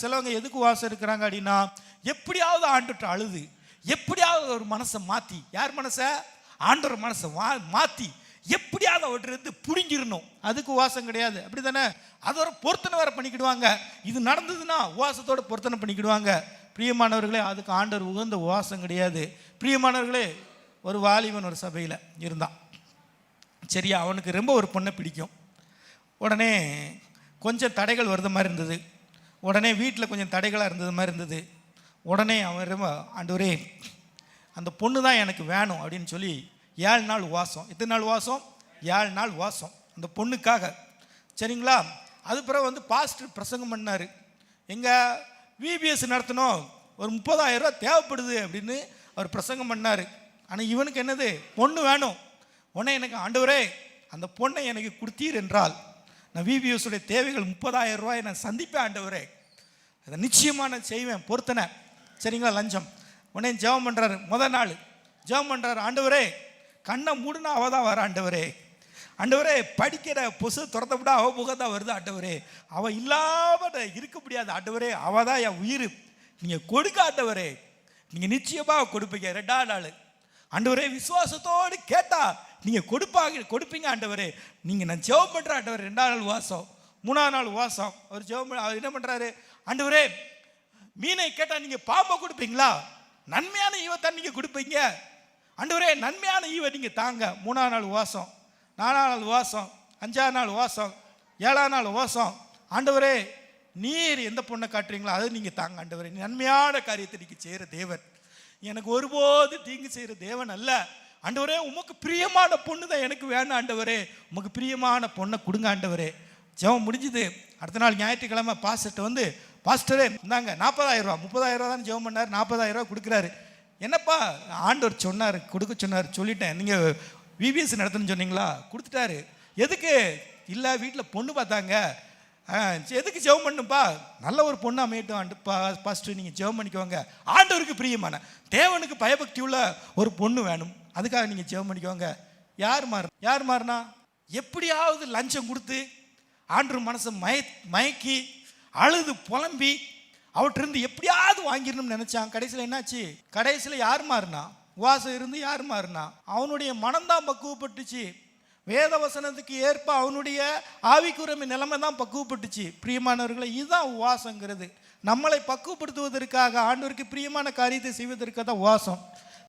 சிலவங்க எதுக்கு உபவாசம் இருக்கிறாங்க அப்படின்னா, எப்படியாவது ஆண்டுட்டு அழுது, எப்படியாவது ஒரு மனசை மாற்றி, யார் மனசை? ஆண்டவர் மனசை மாற்றி எப்படியாவது அவற்றிலிருந்து புடிங்கிடணும். அதுக்கு உபவாசம் கிடையாது, அப்படி தானே? அது ஒரு பொருத்தனை வேற பண்ணிக்கிடுவாங்க. இது நடந்ததுன்னா உபவாசத்தோட பொருத்தனை பண்ணிக்கிடுவாங்க. பிரியமானவர்களே, அதுக்கு ஆண்டவர் உகந்த உபவாசம் கிடையாது. பிரியமானவர்களே, ஒரு வாலிபன் ஒரு சபையில் இருந்தான். சரியா, அவனுக்கு ரொம்ப ஒரு பொண்ணை பிடிக்கும். உடனே கொஞ்சம் தடைகள் வருது மாதிரி இருந்தது. உடனே வீட்டில் கொஞ்சம் தடைகளாக இருந்தது மாதிரி இருந்தது. உடனே அவன் ரொம்ப, ஆண்டவரே அந்த பொண்ணு தான் எனக்கு வேணும் அப்படின்னு சொல்லி 7 நாள் உபவாசம். எத்தனை நாள் உபவாசம்? 7 நாள் உபவாசம் அந்த பொண்ணுக்காக. சரிங்களா? அது பிறகு பாஸ்டர் பிரசங்கம் பண்ணார். எங்கள் விபிஎஸ் நடத்தணும், ஒரு 30,000 ரூபா தேவைப்படுது அப்படின்னு அவர் பிரசங்கம் பண்ணார். ஆனால் இவனுக்கு என்னது? பொண்ணு வேணும். உடனே எனக்கு, ஆண்டவரே அந்த பொண்ணை எனக்கு கொடுத்தீர் என்றால் நான் விபிஎஸுடைய தேவைகள் 30,000 ரூபாயை நான் சந்திப்பேன் ஆண்டவரே, அதை நிச்சயமாக நான் செய்வேன், பொறுத்தனை. சரிங்களா? லஞ்சம். உடனே ஜெபம் பண்ணுறாரு. முதல் நாள் ஜெபம் பண்ணுறாரு, ஆண்டவரே கண்ணை மூடுனா அவள் தான் வர ஆண்டவரே, ஆண்டவரே படிக்கிற பொசு துரத்த விட அவள் முகம் தான் வருது ஆண்டவரே, அவள் இல்லாமல் இருக்க முடியாது ஆண்டவரே, அவள் தான் என் உயிர், நீங்கள் கொடுக்க ஆண்டவரே, நீங்கள் நிச்சயமாக கொடுப்பீங்க. 2ஆம் நாள், ஆண்டவரே விசுவாசத்தோடு கேட்டா நீங்கள் கொடுப்பீங்க ஆண்டவரே, நீங்கள் நான் ஜெபம் பண்ணுறேன் ஆண்டவரே. 2ஆம் நாள் உபவாசம். 3ஆம் நாள் உபவாசம். அவர் ஜெபம் அவர் என்ன பண்ணுறாரு, ஆண்டவரே மீனை கேட்டால் நீங்கள் பாம்பை கொடுப்பீங்களா? நன்மையான ஈவத்தான் நீங்கள் கொடுப்பீங்க ஆண்டவரே, நன்மையான ஈவை நீங்கள் தாங்க. 3ஆம் நாள் உபவாசம். 4ஆம் நாள் உபவாசம். 5ஆம் நாள் உபவாசம். 7ஆம் நாள் உபவாசம். ஆண்டவரே நீர் எந்த பொண்ணை காட்டுறீங்களோ அதை நீங்கள் தாங்க ஆண்டவரே, நன்மையான காரியத்தை நீங்கள் செய்கிற தேவன், எனக்கு ஒருபோது தீங்கு செய்கிற தேவன் அல்ல ஆண்டவரே, உமக்கு பிரியமான பொண்ணு தான் எனக்கு வேணும் ஆண்டவரே, உமக்கு பிரியமான பொண்ணை கொடுங்க ஆண்டவரே. ஜெபம் முடிஞ்சுது. அடுத்த நாள் ஞாயிற்றுக்கிழமை பாஸ்டர்கிட்ட பாஸ்டரே இந்தாங்க 40,000 ரூபா, 30,000 ரூபா தான் ஜெபம் பண்ணார், 40,000 ரூபா கொடுக்குறாரு. என்னப்பா? ஆண்டவர் சொன்னார் கொடுக்க சொன்னார், சொல்லிட்டேன், நீங்கள் விபிஎஸ் நடத்தணும்னு சொன்னீங்களா? கொடுத்துட்டாரு. எதுக்கு? இல்லை வீட்டில் பொண்ணு பார்த்தாங்க. எதுக்கு ஜெபம் பண்ணுப்பா? நல்ல ஒரு பொண்ணு அமையட்டும் பாஸ்டர், நீங்கள் ஜெபம் பண்ணிக்கோங்க, ஆண்டவருக்கு பிரியமான தேவனுக்கு பயபக்தி உள்ள ஒரு பொண்ணு வேணும், அதுக்காக நீங்கள் ஜெபம் பண்ணிக்கோங்க. யார் மாறினா? எப்படியாவது லஞ்சம் கொடுத்து ஆண்டவர் மனசை மயக்கி அழுது புலம்பி அவற்றிருந்து எப்படியாவது வாங்கிடணும்னு நினைச்சான். கடைசியில் என்னாச்சு? கடைசியில் யார் மாறினா? உபவாசம் இருந்து யார் மாறினா? அவனுடைய மனம்தான் பக்குவப்பட்டுச்சு. வேத வசனத்துக்கு ஏற்ப அவனுடைய ஆவிக்குரிய நிலைமை தான் பக்குவப்பட்டுச்சு. பிரியமானவர்களை, இதுதான் உபவாசங்கிறது. நம்மளை பக்குவப்படுத்துவதற்காக, ஆண்டவருக்கு பிரியமான காரியத்தை செய்வதற்காக தான் உபவாசம்.